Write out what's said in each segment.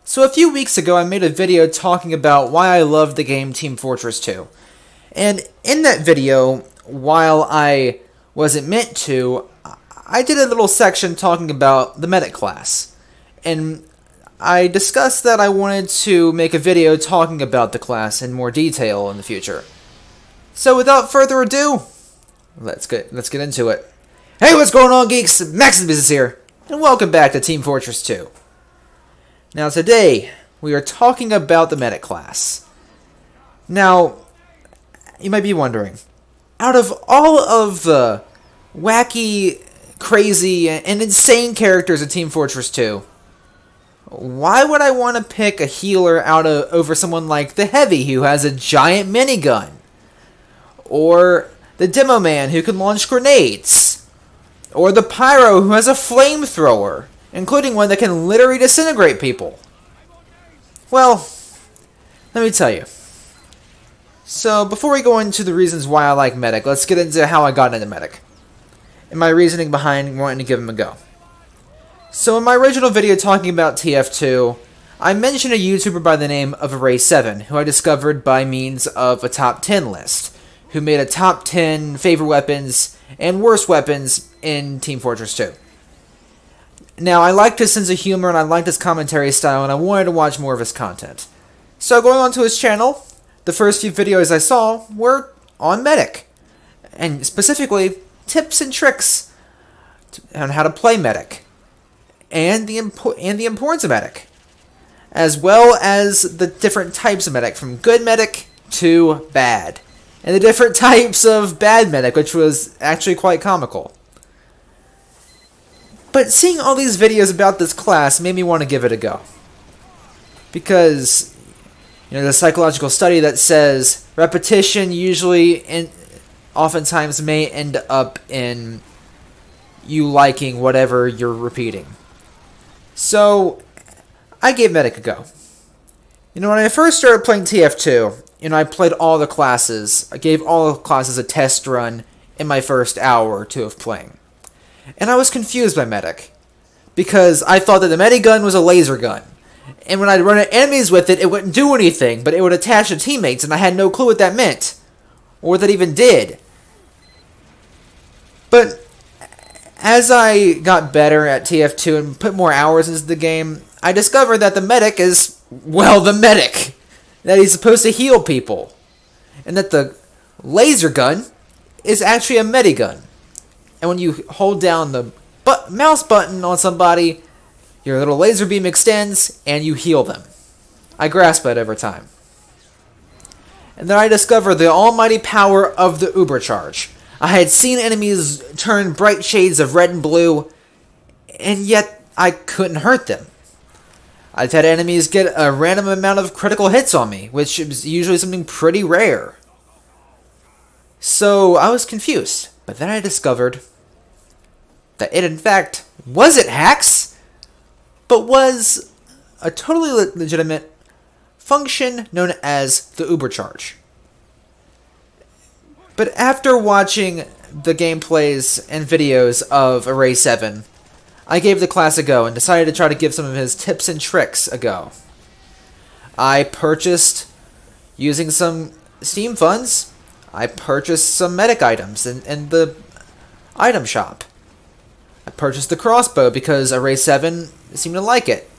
So a few weeks ago I made a video talking about why I love the game Team Fortress 2. And in that video, while I wasn't meant to, I did a little section talking about the medic class. And I discussed that I wanted to make a video talking about the class in more detail in the future. So without further ado, let's get into it. Hey, what's going on, geeks? Maxusthebeast here, and welcome back to Team Fortress 2. Now today, we are talking about the medic class. Now, you might be wondering, out of all of the wacky, crazy, and insane characters of Team Fortress 2, why would I want to pick a healer over someone like the Heavy, who has a giant minigun? Or the Demo Man, who can launch grenades? Or the Pyro, who has a flamethrower, including one that can literally disintegrate people? Well, let me tell you. So, before we go into the reasons why I like Medic, let's get into how I got into Medic, and my reasoning behind wanting to give him a go. So, in my original video talking about TF2, I mentioned a YouTuber by the name of Array7, who I discovered by means of a top 10 list, who made a top 10 favorite weapons and worst weapons in Team Fortress 2. Now, I liked his sense of humor and I liked his commentary style, and I wanted to watch more of his content. So, going onto his channel, the first few videos I saw were on Medic, and specifically tips and tricks on how to play Medic, and the importance of Medic, as well as the different types of Medic, from good Medic to bad, and the different types of bad Medic, which was actually quite comical. But seeing all these videos about this class made me want to give it a go. Because, there's a psychological study that says repetition oftentimes may end up in you liking whatever you're repeating. So, I gave Medic a go. When I first started playing TF2, I played all the classes. I gave all the classes a test run in my first hour or two of playing. And I was confused by Medic, because I thought that the Medigun was a laser gun, and when I'd run at enemies with it, it wouldn't do anything, but it would attach to teammates, and I had no clue what that meant, or what that even did. But as I got better at TF2 and put more hours into the game, I discovered that the Medic is, well, the Medic. That he's supposed to heal people. And that the laser gun is actually a Medigun. And when you hold down the mouse button on somebody, your little laser beam extends and you heal them. I grasped that over time. And then I discovered the almighty power of the Ubercharge. I had seen enemies turn bright shades of red and blue, and yet I couldn't hurt them. I've had enemies get a random amount of critical hits on me, which is usually something pretty rare. So I was confused, but then I discovered that it in fact wasn't hacks, but was a totally legitimate function known as the Ubercharge. But after watching the gameplays and videos of Array7, I gave the class a go and decided to try to give some of his tips and tricks a go. I purchased, using some Steam funds, I purchased some medic items in the item shop. I purchased the crossbow because Array7 seemed to like it.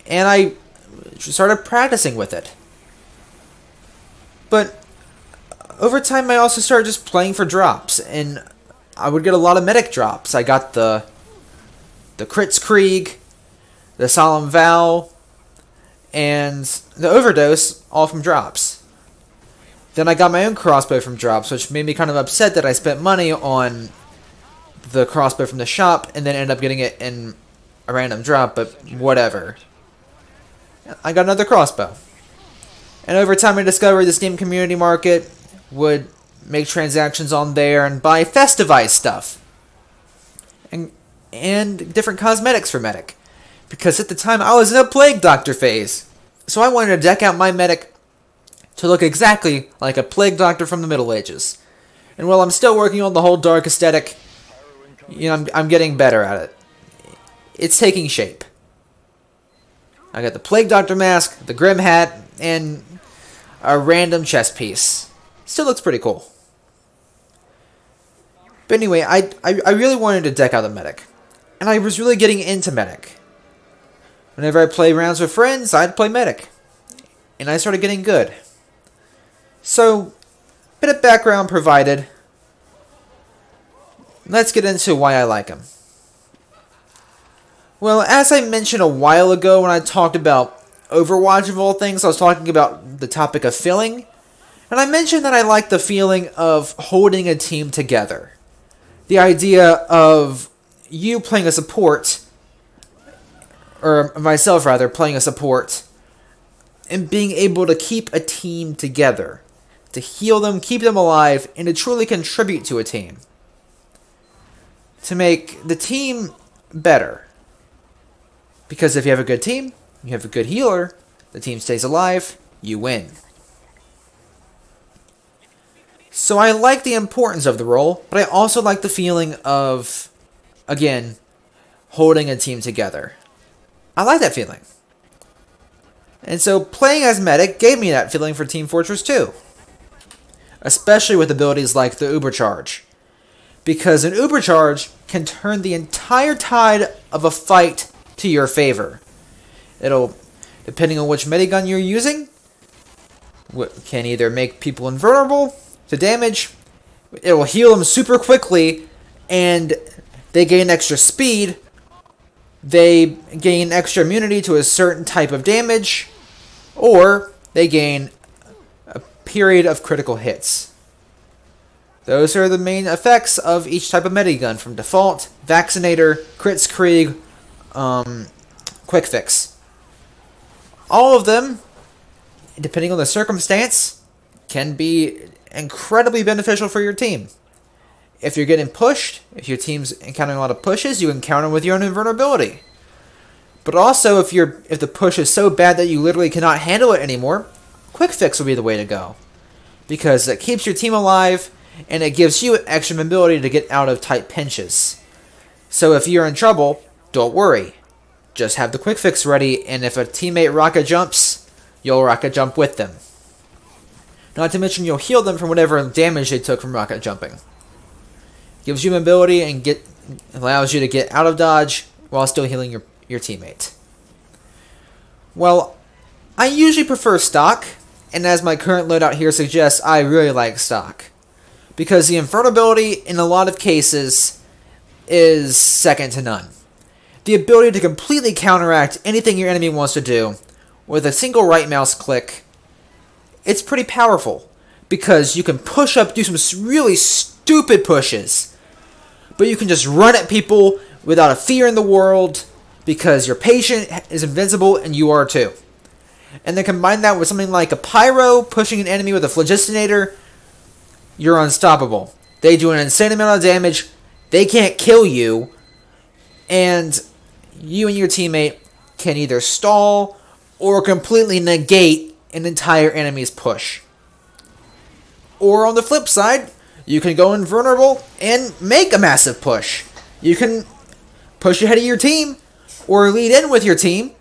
And I started practicing with it. But over time I also started just playing for drops, and I would get a lot of medic drops. I got the Crits Krieg, the Solemn Vow, and the Overdose, all from drops. Then I got my own crossbow from drops, which made me kind of upset that I spent money on the crossbow from the shop and then ended up getting it in a random drop, but whatever. I got another crossbow. And over time I discovered this game community market would make transactions on there and buy Festivized stuff. And different cosmetics for Medic. Because at the time I was in a Plague Doctor phase. So I wanted to deck out my Medic to look exactly like a Plague Doctor from the Middle Ages. And while I'm still working on the whole dark aesthetic, I'm getting better at it. It's taking shape. I got the Plague Doctor mask, the Grim hat, and a random chest piece. Still looks pretty cool. But anyway, I really wanted to deck out the medic. And I was really getting into medic. Whenever I play rounds with friends, I'd play medic. And I started getting good. So, bit of background provided. Let's get into why I like him. Well, as I mentioned a while ago when I talked about Overwatch of all things, I was talking about the topic of feeling. And I mentioned that I like the feeling of holding a team together. The idea of you playing a support, or myself rather, playing a support, and being able to keep a team together. To heal them, keep them alive, and to truly contribute to a team. To make the team better. Because if you have a good team, you have a good healer, the team stays alive, you win. So I like the importance of the role, but I also like the feeling of, again, holding a team together. I like that feeling. And so playing as medic gave me that feeling for Team Fortress 2. Especially with abilities like the Uber Charge. Because an Uber Charge can turn the entire tide of a fight to your favor. It'll, depending on which medigun you're using, can either make people invulnerable to damage, it will heal them super quickly, and they gain extra speed, they gain extra immunity to a certain type of damage, or they gain a period of critical hits. Those are the main effects of each type of medigun, from default, Vaccinator, Crits Krieg, Quick Fix. All of them, depending on the circumstance, can be incredibly beneficial for your team. If you're getting pushed, if your team's encountering a lot of pushes, you encounter with your own invulnerability. But also, if the push is so bad that you literally cannot handle it anymore, Quick Fix will be the way to go. Because it keeps your team alive, and it gives you extra mobility to get out of tight pinches. So if you're in trouble, don't worry. Just have the Quick Fix ready, and if a teammate rocket jumps, you'll rocket jump with them. Not to mention you'll heal them from whatever damage they took from rocket jumping. Gives you mobility and allows you to get out of dodge while still healing your teammate. Well, I usually prefer stock, and as my current loadout here suggests, I really like stock. Because the invulnerability in a lot of cases is second to none. The ability to completely counteract anything your enemy wants to do with a single right mouse click, it's pretty powerful. Because you can push up, do some really stupid pushes, but you can just run at people without a fear in the world because your patient is invincible and you are too. And then combine that with something like a pyro pushing an enemy with a phlogistonator, you're unstoppable. They do an insane amount of damage, they can't kill you, and you and your teammate can either stall or completely negate an entire enemy's push. Or on the flip side, you can go invulnerable and make a massive push. You can push ahead of your team or lead in with your team,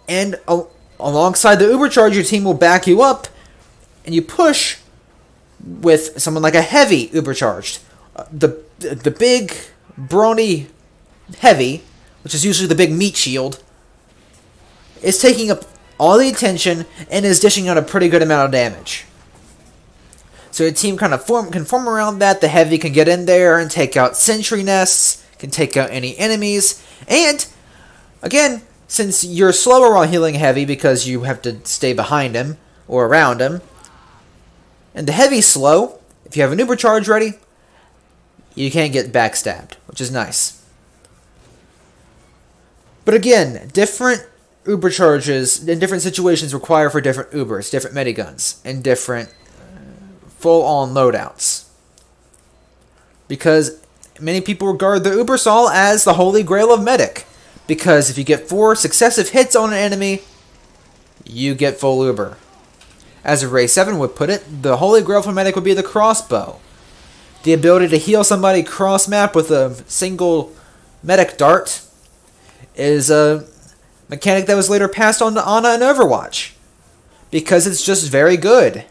and alongside the Uber Charge, your team will back you up, and you push with someone like a heavy Uber Charged. The big brawny heavy, which is usually the big meat shield, is taking up all the attention and is dishing out a pretty good amount of damage. So a team kind of can form around that. The heavy can get in there and take out sentry nests, can take out any enemies, and again, since you're slower while healing heavy because you have to stay behind him or around him, and the heavy's slow, if you have an Uber Charge ready, you can't get backstabbed, which is nice. But again, different Uber Charges in different situations require for different Ubers, different mediguns, and different full-on loadouts. Because many people regard the Uber Saw as the holy grail of medic. Because if you get 4 successive hits on an enemy, you get full Uber. As Ray 7 would put it, the holy grail for medic would be the crossbow. The ability to heal somebody cross-map with a single medic dart is mechanic that was later passed on to Ana and Overwatch. Because it's just very good.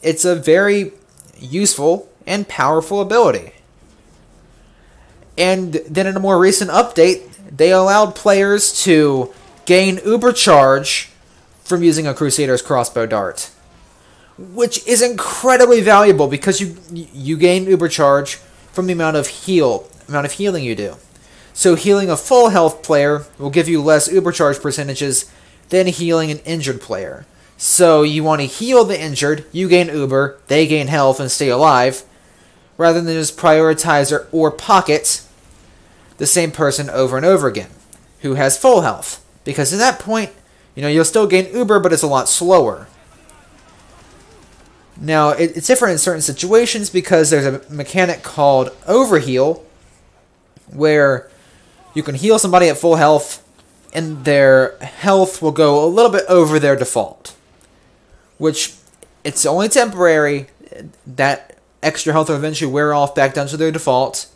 It's a very useful and powerful ability. And then in a more recent update, they allowed players to gain Uber charge from using a Crusader's crossbow dart, which is incredibly valuable because you gain Uber charge from the amount of healing you do. So healing a full health player will give you less Uber charge percentages than healing an injured player. So you want to heal the injured, you gain Uber, they gain health and stay alive, rather than just prioritize or pocket the same person over and over again, who has full health. Because at that point, you'll still gain Uber, but it's a lot slower. Now, it's different in certain situations because there's a mechanic called overheal, where you can heal somebody at full health, and their health will go a little bit over their default. Which, it's only temporary. That extra health will eventually wear off back down to their default.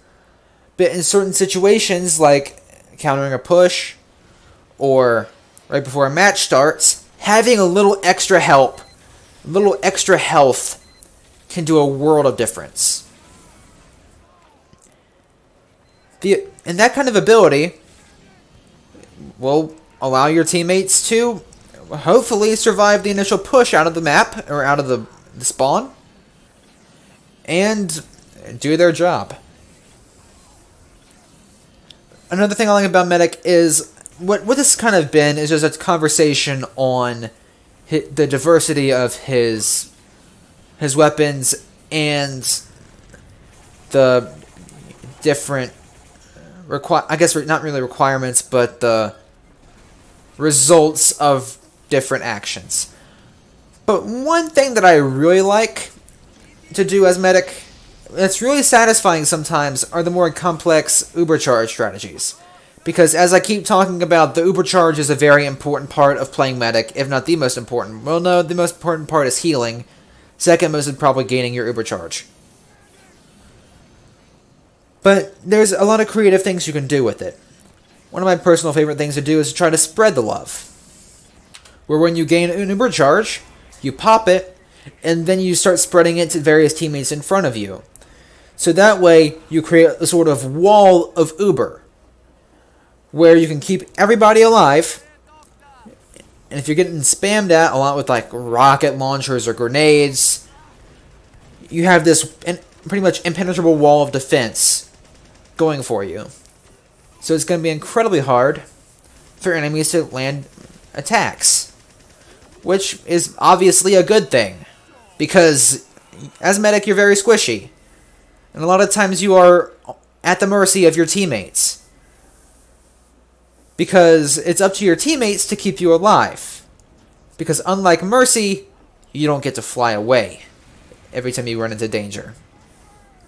But in certain situations, like countering a push, or right before a match starts, having a little extra help, a little extra health, can do a world of difference. And that kind of ability will allow your teammates to hopefully survive the initial push out of the map, or out of the spawn, and do their job. Another thing I like about Medic is, what this kind of been is just a conversation on the diversity of his weapons and the different, I guess not really requirements, but the results of different actions. But one thing that I really like to do as Medic, that's really satisfying sometimes, are the more complex Uber charge strategies. Because as I keep talking about, the Uber charge is a very important part of playing Medic, if not the most important. Well, no, the most important part is healing. Second most is probably gaining your Uber charge. But there's a lot of creative things you can do with it. One of my personal favorite things to do is to try to spread the love. Where when you gain an Uber charge, you pop it, and then you start spreading it to various teammates in front of you. So that way, you create a sort of wall of Uber, where you can keep everybody alive, and if you're getting spammed at a lot with like rocket launchers or grenades, you have this pretty much impenetrable wall of defense going for you. So it's going to be incredibly hard for enemies to land attacks, which is obviously a good thing, because as Medic you're very squishy, and a lot of times you are at the mercy of your teammates, because it's up to your teammates to keep you alive. Because unlike Mercy, you don't get to fly away every time you run into danger.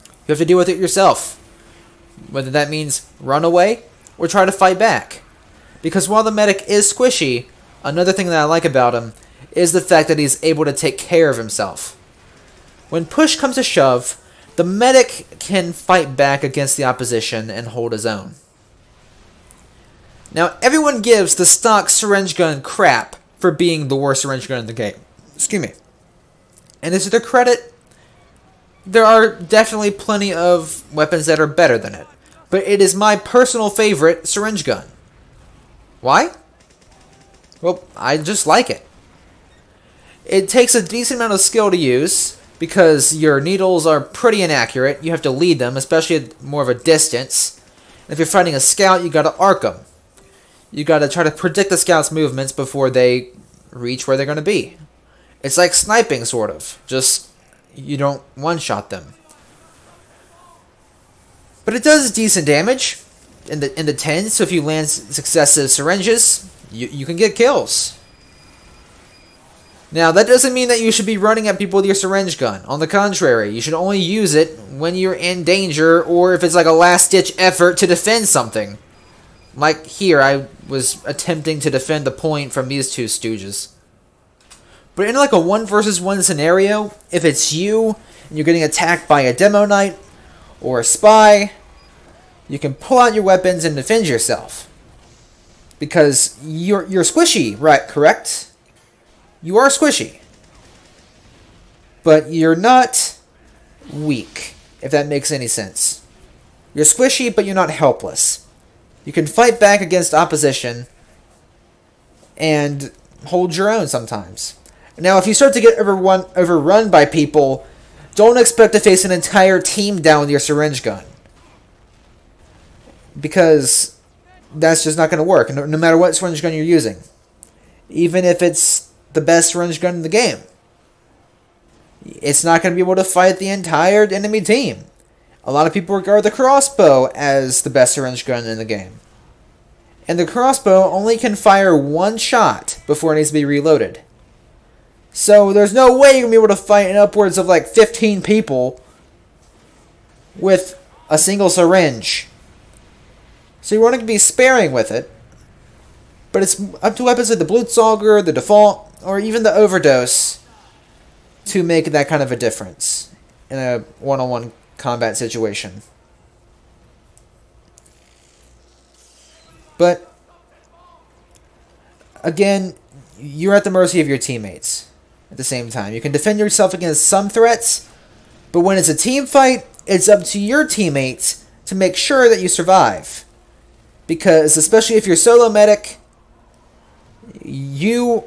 You have to deal with it yourself, whether that means run away or try to fight back. Because while the Medic is squishy, another thing that I like about him is the fact that he's able to take care of himself. When push comes to shove, the Medic can fight back against the opposition and hold his own. Now, everyone gives the stock syringe gun crap for being the worst syringe gun in the game. Excuse me. And to their credit, there are definitely plenty of weapons that are better than it. But it is my personal favorite syringe gun. Why? Well, I just like it. It takes a decent amount of skill to use, because your needles are pretty inaccurate. You have to lead them, especially at more of a distance. And if you're fighting a scout, you gotta arc them. You gotta try to predict the scout's movements before they reach where they're gonna be. It's like sniping, sort of. Just, you don't one-shot them. But it does decent damage in the tens, so if you land successive syringes, you can get kills. Now, that doesn't mean that you should be running at people with your syringe gun. On the contrary, you should only use it when you're in danger, or if it's like a last-ditch effort to defend something. Like here, I was attempting to defend the point from these two stooges. But in like a 1 versus 1 scenario, if it's you, and you're getting attacked by a demo knight, or a spy, you can pull out your weapons and defend yourself. Because you're squishy, right? Correct? You are squishy. But you're not weak, if that makes any sense. You're squishy, but you're not helpless. You can fight back against opposition and hold your own sometimes. Now, if you start to get overrun by people, don't expect to face an entire team down with your syringe gun. Because that's just not going to work, no matter what syringe gun you're using. Even if it's the best syringe gun in the game. It's not going to be able to fight the entire enemy team. A lot of people regard the crossbow as the best syringe gun in the game. And the crossbow only can fire one shot before it needs to be reloaded. So there's no way you're going to be able to fight upwards of like 15 people with a single syringe. So you want to be sparing with it. But it's up to weapons like the Blutsauger, the Default, or even the Overdose to make that kind of a difference in a one-on-one combat situation. But, again, you're at the mercy of your teammates at the same time. You can defend yourself against some threats, but when it's a team fight, it's up to your teammates to make sure that you survive. Because, especially if you're solo medic, it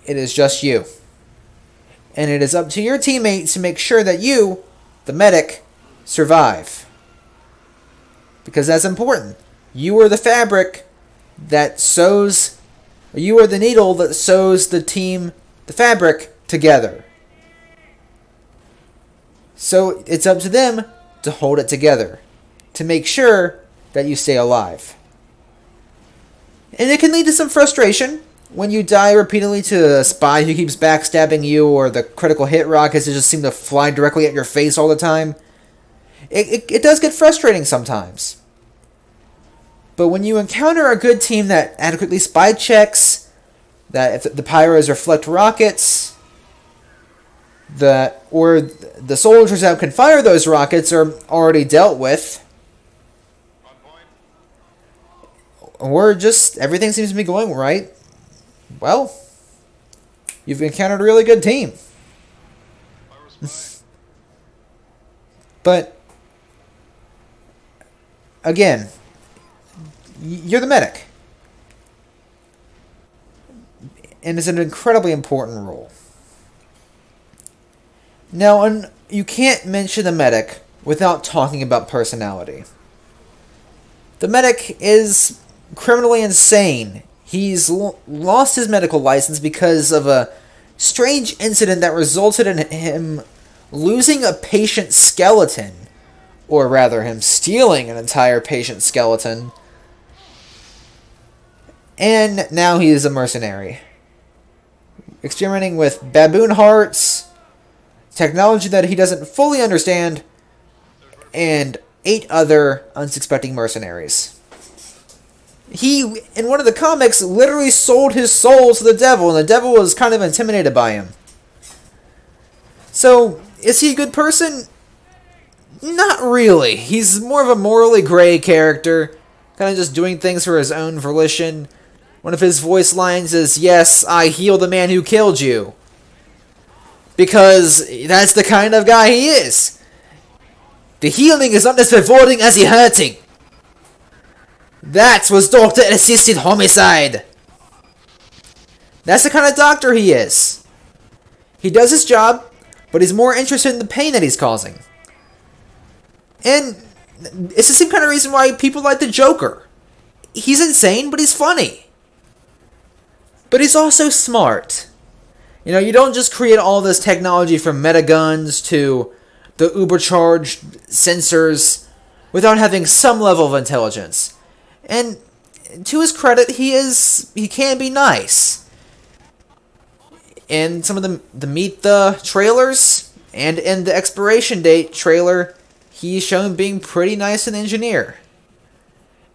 is just you. And it is up to your teammates to make sure that you, the medic, survive. Because that's important. You are the fabric that sews, or you are the needle that sews the fabric together. So it's up to them to hold it together, to make sure that you stay alive. And it can lead to some frustration when you die repeatedly to a spy who keeps backstabbing you, or the critical hit rockets that just seem to fly directly at your face all the time. It does get frustrating sometimes. But when you encounter a good team that adequately spy checks, that if the pyros reflect rockets, or the soldiers that can fire those rockets are already dealt with, or just everything seems to be going right, well, you've encountered a really good team. But, again, you're the medic. And it's an incredibly important role. Now, you can't mention the medic without talking about personality. The medic is criminally insane. He's lost his medical license because of a strange incident that resulted in him losing a patient skeleton. Or rather, him stealing an entire patient skeleton. And now he is a mercenary. Experimenting with baboon hearts, technology that he doesn't fully understand, and 8 other unsuspecting mercenaries. He, in one of the comics, literally sold his soul to the devil, and the devil was kind of intimidated by him. So, is he a good person? Not really. He's more of a morally gray character, kind of just doing things for his own volition. One of his voice lines is, "Yes, I heal the man who killed you." Because that's the kind of guy he is. The healing is not as rewarding as the hurting. That was doctor-assisted homicide. That's the kind of doctor he is. He does his job, but he's more interested in the pain that he's causing. And it's the same kind of reason why people like the Joker. He's insane, but he's funny. But he's also smart. You know, you don't just create all this technology from meta-guns to the uber-charged sensors without having some level of intelligence. And to his credit, he can be nice. In some of the Meet the trailers, and in the expiration date trailer, he's shown being pretty nice an engineer.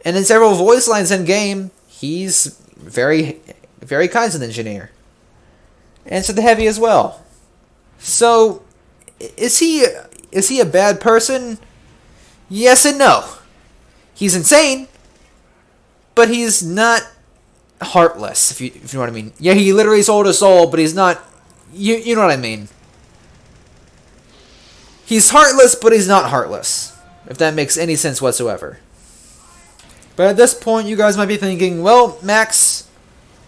And in several voice lines in game, he's very, very kind to the engineer. And to the heavy as well. So, is he a bad person? Yes and no. He's insane, but he's not heartless, if you know what I mean. Yeah, he literally sold his soul, but he's not... You know what I mean. He's heartless, but he's not heartless, if that makes any sense whatsoever. But at this point, you guys might be thinking, well, Max,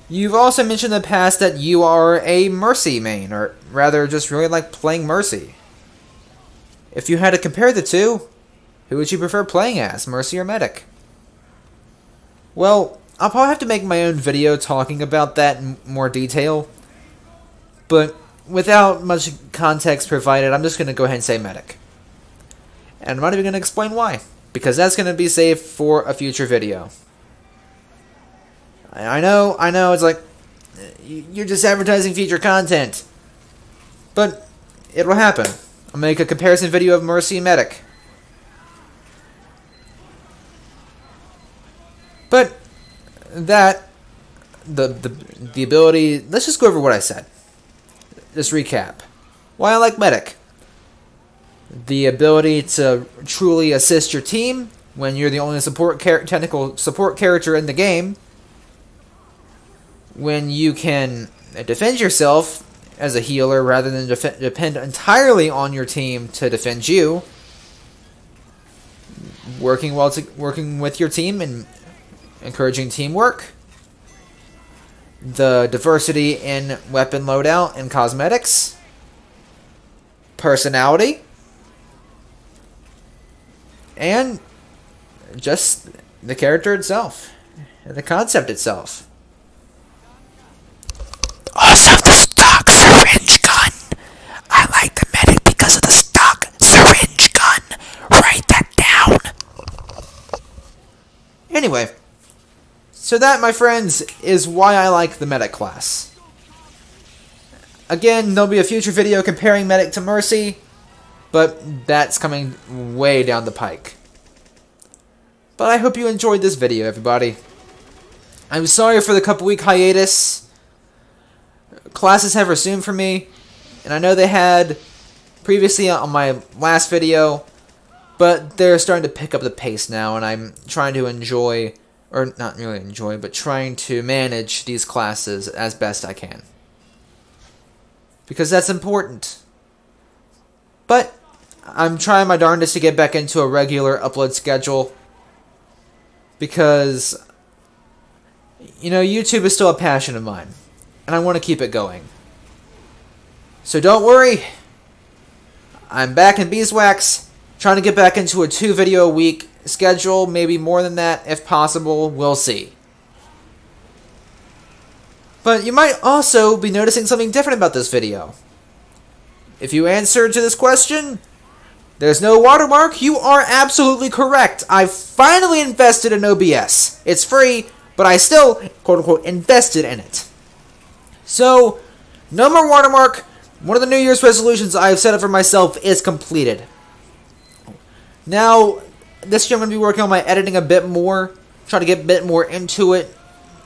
you've also mentioned in the past that you are a Mercy main, or rather just really like playing Mercy. If you had to compare the two, who would you prefer playing as, Mercy or Medic? Well, I'll probably have to make my own video talking about that in more detail, but without much context provided, I'm just going to go ahead and say Medic. And I'm not even going to explain why, because that's going to be saved for a future video. I know, it's like, you're just advertising future content. But, it'll happen. I'll make a comparison video of Mercy and Medic. But, that, the ability, let's just go over what I said. Just recap. Why I like Medic. The ability to truly assist your team when you're the only technical support character in the game. When you can defend yourself as a healer rather than depend entirely on your team to defend you. Working with your team and encouraging teamwork. The diversity in weapon loadout and cosmetics. Personality. And just the character itself. And the concept itself. Also, the stock syringe gun. I like the Medic because of the stock syringe gun. Write that down. Anyway. So that, my friends, is why I like the Medic class. Again, there'll be a future video comparing Medic to Mercy, but that's coming way down the pike. But I hope you enjoyed this video, everybody. I'm sorry for the couple-week hiatus. Classes have resumed for me, and I know they had previously on my last video, but they're starting to pick up the pace now, and I'm trying to enjoy... or not really enjoy, but trying to manage these classes as best I can. Because that's important. But I'm trying my darndest to get back into a regular upload schedule. Because, you know, YouTube is still a passion of mine. And I want to keep it going. So don't worry. I'm back in beeswax, trying to get back into a 2-video a week schedule, maybe more than that if possible, we'll see. But you might also be noticing something different about this video. If you answered to this question, there's no watermark, you are absolutely correct. I finally invested in OBS. It's free, but I still, quote-unquote, invested in it. So, no more watermark. One of the New Year's resolutions I've set up for myself is completed. Now, this year I'm going to be working on my editing a bit more, try to get a bit more into it,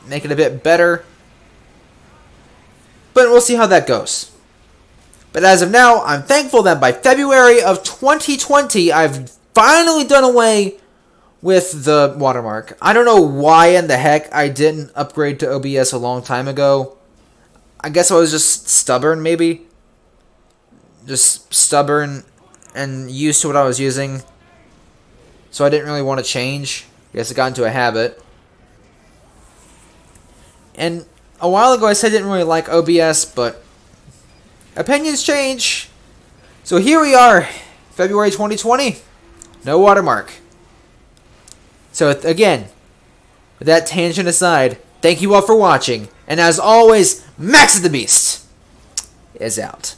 make it a bit better. But we'll see how that goes. But as of now, I'm thankful that by February of 2020, I've finally done away with the watermark. I don't know why in the heck I didn't upgrade to OBS a long time ago. I guess I was just stubborn, maybe. Just stubborn and used to what I was using. So I didn't really want to change. I guess I got into a habit. And a while ago I said I didn't really like OBS, but opinions change. So here we are, February 2020. No watermark. So again, with that tangent aside, thank you all for watching. And as always, Maxusthebeast is out.